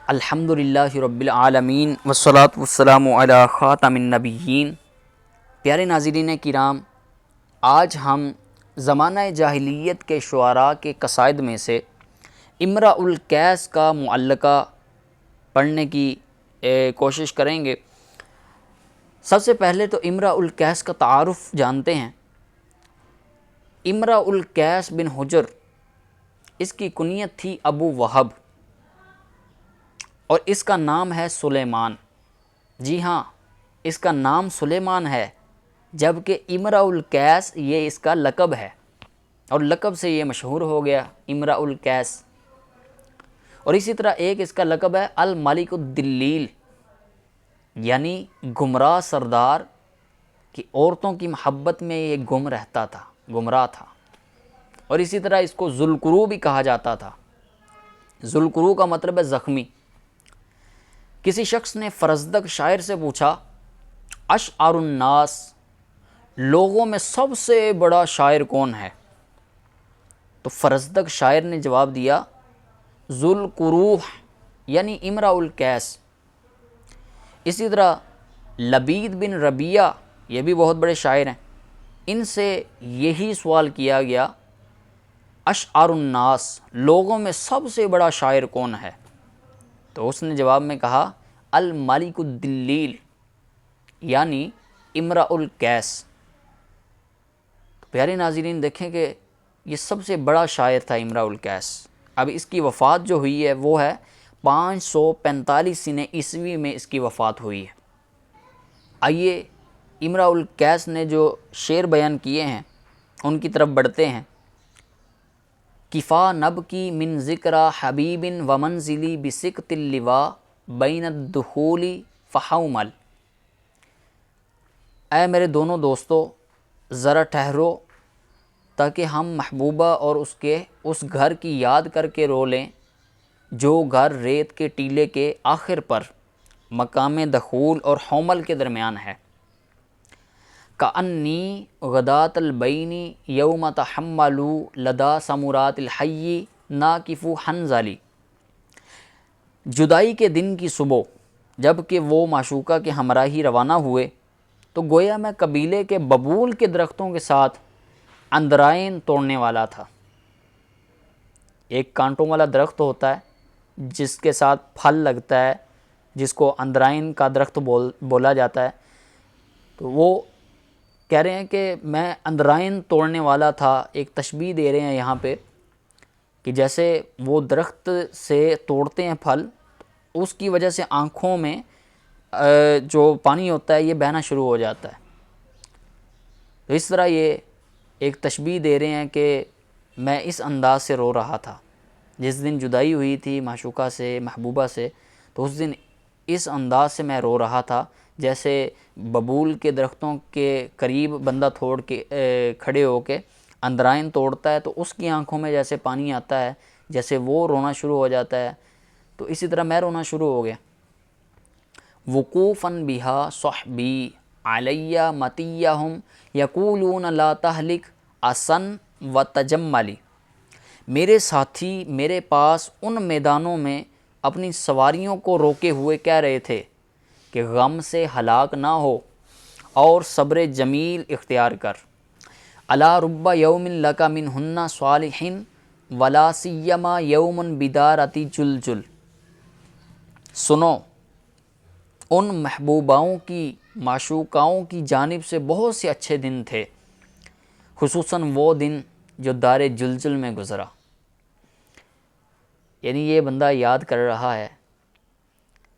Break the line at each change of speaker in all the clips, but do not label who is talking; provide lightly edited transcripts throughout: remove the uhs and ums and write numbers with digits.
الحمدللہ رب العالمین والصلاة والسلام علی خاتم النبیین۔ پیارے ناظرین کرام، آج ہم زمانہ جاہلیت کے شعراء کے قصائد میں سے امرؤ القیس کا معلقہ پڑھنے کی کوشش کریں گے۔ سب سے پہلے تو امرؤ القیس کا تعارف جانتے ہیں۔ امرؤ القیس بن حجر، اس کی کنیت تھی ابو وہب، اور اس کا نام ہے سلیمان۔ جی ہاں، اس کا نام سلیمان ہے، جبکہ امرؤ القیس یہ اس کا لقب ہے، اور لقب سے یہ مشہور ہو گیا امرؤ القیس۔ اور اسی طرح ایک اس کا لقب ہے الملک الدلیل، یعنی گمراہ سردار، کہ عورتوں کی محبت میں یہ گم رہتا تھا، گمراہ تھا۔ اور اسی طرح اس کو ذوالقروء بھی کہا جاتا تھا۔ ذوالقروء کا مطلب ہے زخمی۔ کسی شخص نے فرزدق شاعر سے پوچھا، اشعر الناس، لوگوں میں سب سے بڑا شاعر کون ہے؟ تو فرزدق شاعر نے جواب دیا، ذوالقروء، یعنی امرؤ القیس۔ اسی طرح لبید بن ربیعہ، یہ بھی بہت بڑے شاعر ہیں، ان سے یہی سوال کیا گیا، اشعر الناس، لوگوں میں سب سے بڑا شاعر کون ہے؟ تو اس نے جواب میں کہا، الملک الدلیل، یعنی امرؤ القیس۔ پیارے ناظرین دیکھیں کہ یہ سب سے بڑا شاعر تھا امرؤ القیس۔ اب اس کی وفات جو ہوئی ہے وہ ہے 545 عیسوی میں اس کی وفات ہوئی ہے۔ آئیے امرؤ القیس نے جو شعر بیان کیے ہیں ان کی طرف بڑھتے ہیں۔ کفا نبکی من ذکرى حبیب ومنزلی بسکت اللواء بین الدخول فحومل۔ اے میرے دونوں دوستو، ذرا ٹھہرو تاکہ ہم محبوبہ اور اس گھر کی یاد کر کے رو لیں جو گھر ریت کے ٹیلے کے آخر پر مقام دخول اور حومل کے درمیان ہے۔ کأنی غداة البین یوم تحملوا لدى سمرات الحی ناکف حنظلی۔ جدائی کے دن کی صبح جب کہ وہ معشوقہ کے ہمراہی روانہ ہوئے تو گویا میں قبیلے کے ببول کے درختوں کے ساتھ اندرائن توڑنے والا تھا۔ ایک کانٹوں والا درخت ہوتا ہے جس کے ساتھ پھل لگتا ہے، جس کو اندرائن کا درخت بولا جاتا ہے۔ تو وہ کہہ رہے ہیں کہ میں اندرائن توڑنے والا تھا۔ ایک تشبیہ دے رہے ہیں یہاں پہ کہ جیسے وہ درخت سے توڑتے ہیں پھل، اس کی وجہ سے آنکھوں میں جو پانی ہوتا ہے یہ بہنا شروع ہو جاتا ہے۔ تو اس طرح یہ ایک تشبیہ دے رہے ہیں کہ میں اس انداز سے رو رہا تھا جس دن جدائی ہوئی تھی معشوقہ سے، محبوبہ سے، تو اس دن اس انداز سے میں رو رہا تھا جیسے ببول کے درختوں کے قریب بندہ توڑ کے کھڑے ہو کے اندرائن توڑتا ہے تو اس کی آنکھوں میں جیسے پانی آتا ہے، جیسے وہ رونا شروع ہو جاتا ہے، تو اسی طرح میں رونا شروع ہو گیا۔ وقوفاً بہا صحبی علی مطیہم یقولون لا تہلک اسن و تجملی۔ میرے ساتھی میرے پاس ان میدانوں میں اپنی سواریوں کو روکے ہوئے کہہ رہے تھے کہ غم سے ہلاک نہ ہو اور صبر جمیل اختیار کر۔ الا رب یوم لک منہن صالح ولا سیما یوم بدارتی جلجل۔ سنو، ان محبوباؤں کی، معشوقاؤں کی جانب سے بہت سے اچھے دن تھے، خصوصاً وہ دن جو دار جلجل میں گزرا۔ یعنی یہ بندہ یاد کر رہا ہے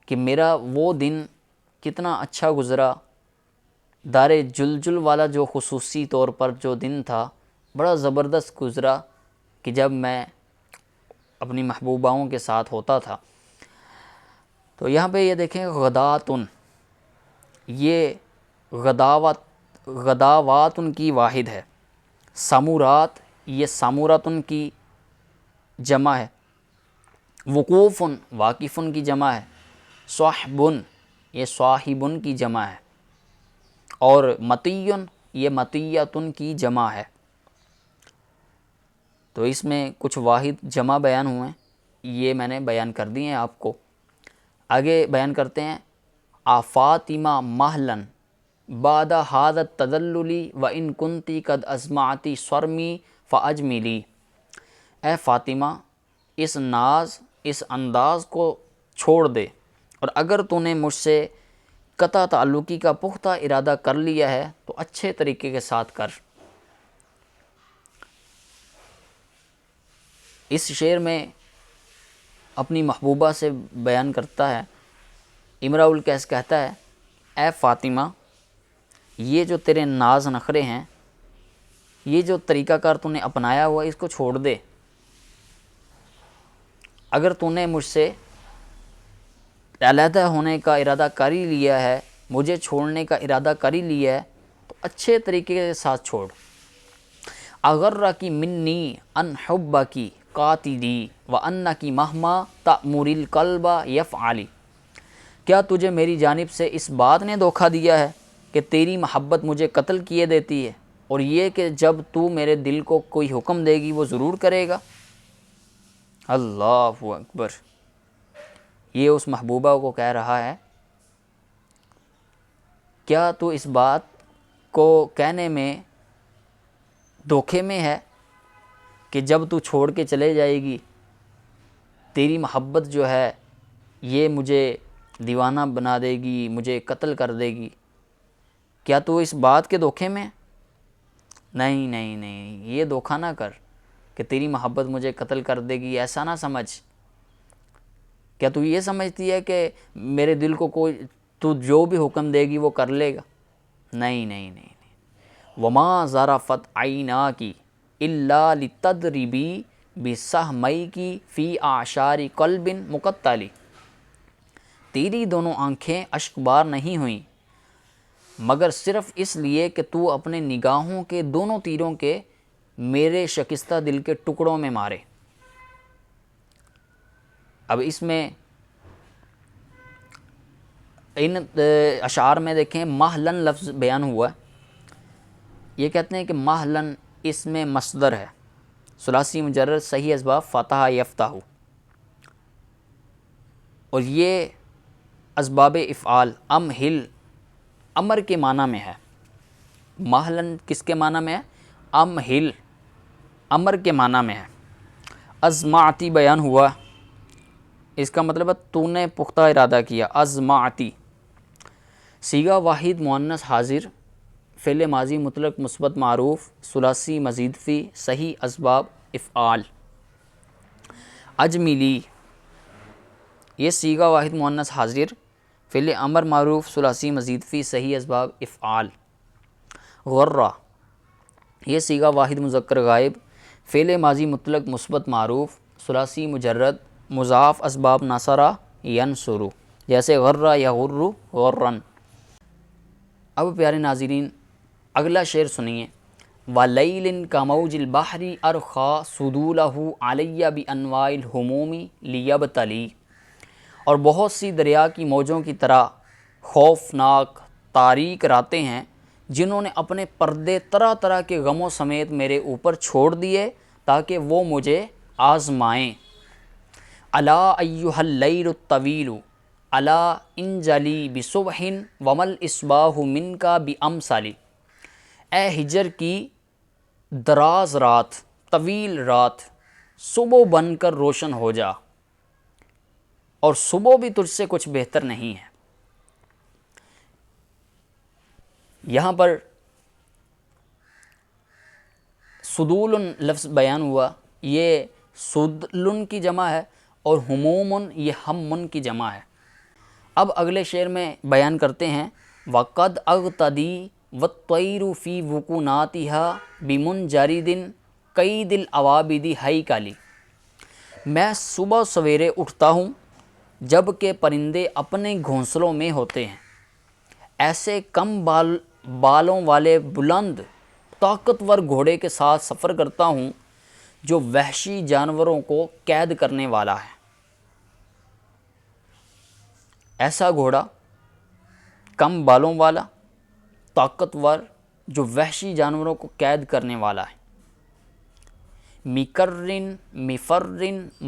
کہ میرا وہ دن کتنا اچھا گزرا، دار جلجل والا جو خصوصی طور پر جو دن تھا بڑا زبردست گزرا کہ جب میں اپنی محبوباؤں کے ساتھ ہوتا تھا۔ تو یہاں پہ یہ دیکھیں غداتن، یہ غداواتن کی واحد ہے۔ سمورات، یہ ساموراتن کی جمع ہے۔ وقوفن، واقفن کی جمع ہے۔ صحبن، یہ صاحبن کی جمع ہے۔ اور مطیٌ، یہ مطیۃن کی جمع ہے۔ تو اس میں کچھ واحد جمع بیان ہوئے ہیں، یہ میں نے بیان کر دیے ہیں آپ کو۔ آگے بیان کرتے ہیں فاطمہ مہلن بعد هذا التدلل وان كنت قد ازمعت صرمی فاجملی، اے فاطمہ اس ناز، اس انداز کو چھوڑ دے، اور اگر تو نے مجھ سے قطع تعلقی کا پختہ ارادہ کر لیا ہے تو اچھے طریقے کے ساتھ کر۔ اس شعر میں اپنی محبوبہ سے بیان کرتا ہے، امراء القیس کہتا ہے اے فاطمہ یہ جو تیرے ناز نخرے ہیں، یہ جو طریقہ کار تو نے اپنایا ہوا اس کو چھوڑ دے۔ اگر تو نے مجھ سے علیحدہ ہونے کا ارادہ کر ہی لیا ہے، مجھے چھوڑنے کا ارادہ کر ہی لیا ہے، تو اچھے طریقے کے ساتھ چھوڑ۔ اغرکی منی ان حبکی قاتلی وانکی مہما تأمر القلب یفعلی، کیا تجھے میری جانب سے اس بات نے دھوکہ دیا ہے کہ تیری محبت مجھے قتل کیے دیتی ہے، اور یہ کہ جب تو میرے دل کو کوئی حکم دے گی وہ ضرور کرے گا۔ اللہ اکبر، یہ اس محبوبہ کو کہہ رہا ہے کیا تو اس بات کو کہنے میں دھوکے میں ہے کہ جب تو چھوڑ کے چلے جائے گی تیری محبت جو ہے یہ مجھے دیوانہ بنا دے گی، مجھے قتل کر دے گی؟ کیا تو اس بات کے دھوکے میں؟ نہیں نہیں نہیں، یہ دھوکہ نہ کر کہ تیری محبت مجھے قتل کر دے گی، ایسا نہ سمجھ۔ کیا تو یہ سمجھتی ہے کہ میرے دل کو کوئی تو جو بھی حکم دے گی وہ کر لے گا؟ نہیں نہیں نہیں نہیں۔ وما ظرفت عیناکی الا لتضربی بسہمیکی فی اعشار قلب مقتلی، تیری دونوں آنکھیں اشک بار نہیں ہوئیں مگر صرف اس لیے کہ تو اپنے نگاہوں کے دونوں تیروں کے میرے شکستہ دل کے ٹکڑوں میں مارے۔ اب اس میں ان اشعار میں دیکھیں مہلن لفظ بیان ہوا ہے، یہ کہتے ہیں کہ مہلن اس میں مصدر ہے، ثلاثی مجرد صحیح اسباب فتح یفتح، اور یہ اسباب افعال امہل امر کے معنی میں ہے۔ مہلن کس کے معنی میں ہے؟ امہل امر کے معنی میں ہے۔ ازمعتی بیان ہوا، اس کا مطلب ہے تو نے پختہ ارادہ کیا۔ ازمعتی صیغہ واحد مؤنث حاضر، فعل ماضی مطلق مثبت معروف، ثلاثی مزید فی، صحیح اسباب افعال۔ اجملی یہ صیغہ واحد مؤنث حاضر، فعل امر معروف، ثلاثی مزید فی، صحیح اسباب افعال۔ غرہ یہ صیغہ واحد مذکر غائب، فعل ماضی مطلق مثبت معروف، ثلاثی مجرد، مضاف اسباب نصرہ ینصر، جیسے غرہ یغر غرن۔ اب پیارے ناظرین اگلا شعر سنیے۔ وَلَيْلٍ كَمَوْجِ الْبَحْرِ أَرْخَى سُدُولَهُ عَلَيَّ بِأَنْوَاعِ الْهُمُومِ لِيَبْتَلِي، اور بہت سی دریا کی موجوں کی طرح خوفناک تاریک راتیں ہیں جنہوں نے اپنے پردے طرح طرح کے غموں سمیت میرے اوپر چھوڑ دیے تاکہ وہ مجھے آزمائیں۔ الا ایھا اللیل الطویل الا انجلی بصبح ومل اصباح منک بامثال، اے ہجر کی دراز رات، طویل رات، صبح بن کر روشن ہو جا، اور صبح بھی تجھ سے کچھ بہتر نہیں ہے۔ یہاں پر سدول لفظ بیان ہوا، یہ سدلن کی جمع ہے، اور ہمومن یہ ہمن کی جمع ہے۔ اب اگلے شعر میں بیان کرتے ہیں وَقَدْ أَغْتَدِي وَالطَّيْرُ فِي وُكُنَاتِهَا بِمُنْجَرِدٍ قَيْدِ الْأَوَابِدِ هَيْكَلِ، میں صبح سویرے اٹھتا ہوں جب کہ پرندے اپنے گھونسلوں میں ہوتے ہیں، ایسے کم بالوں والے بلند طاقتور گھوڑے کے ساتھ سفر کرتا ہوں جو وحشی جانوروں کو قید کرنے والا ہے۔ ایسا گھوڑا کم بالوں والا، طاقتور، جو وحشی جانوروں کو قید کرنے والا ہے۔ مِكَرٍ مِفَرٍ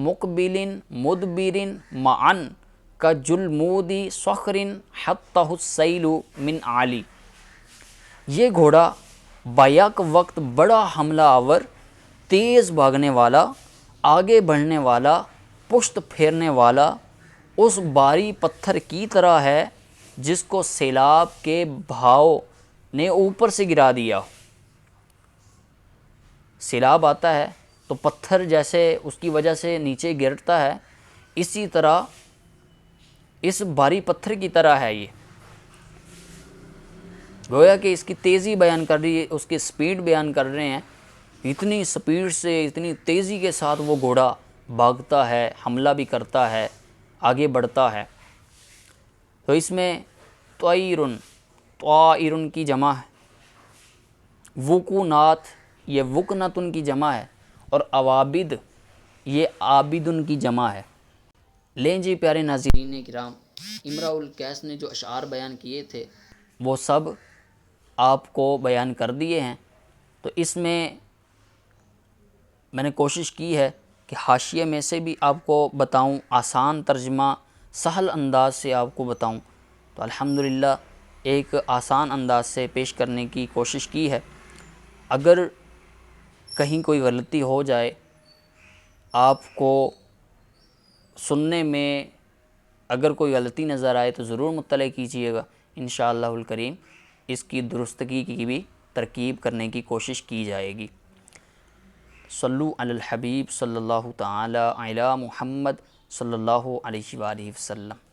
مُقْبِلٍ مُدْبِرٍ مَعًا کا جلمودی صخر حتہ السیل من عالی، یہ گھوڑا بیک وقت بڑا حملہ آور، تیز بھاگنے والا، آگے بڑھنے والا، پشت پھیرنے والا اس بھاری پتھر کی طرح ہے جس کو سیلاب کے بہاؤ نے اوپر سے گرا دیا۔ سیلاب آتا ہے تو پتھر جیسے اس کی وجہ سے نیچے گرتا ہے، اسی طرح اس بھاری پتھر کی طرح ہے یہ۔ گویا کہ اس کی تیزی بیان کر رہی ہے، اس کی سپیڈ بیان کر رہے ہیں، اتنی سپیڈ سے اتنی تیزی کے ساتھ وہ گھوڑا بھاگتا ہے، حملہ بھی کرتا ہے، آگے بڑھتا ہے۔ تو اس میں طائرن، طائرن کی جمع ہے، وقونات یہ وکنتن کی جمع ہے، اور عوابد یہ عابدن کی جمع ہے۔ لیں جی پیارے ناظرین کرام، امراء القیس نے جو اشعار بیان کیے تھے وہ سب آپ کو بیان کر دیے ہیں۔ تو اس میں نے کوشش کی ہے کہ حاشیے میں سے بھی آپ کو بتاؤں، آسان ترجمہ سہل انداز سے آپ کو بتاؤں، تو الحمدللہ ایک آسان انداز سے پیش کرنے کی کوشش کی ہے۔ اگر کہیں کوئی غلطی ہو جائے، آپ کو سننے میں اگر کوئی غلطی نظر آئے تو ضرور مطلع کیجیے گا، انشاءاللہ الکریم اس کی درستگی کی بھی ترکیب کرنے کی کوشش کی جائے گی۔ صلو علی الحبیب صلی اللہ تعالی علی محمد صلی اللہ علیہ وآلہ وسلم۔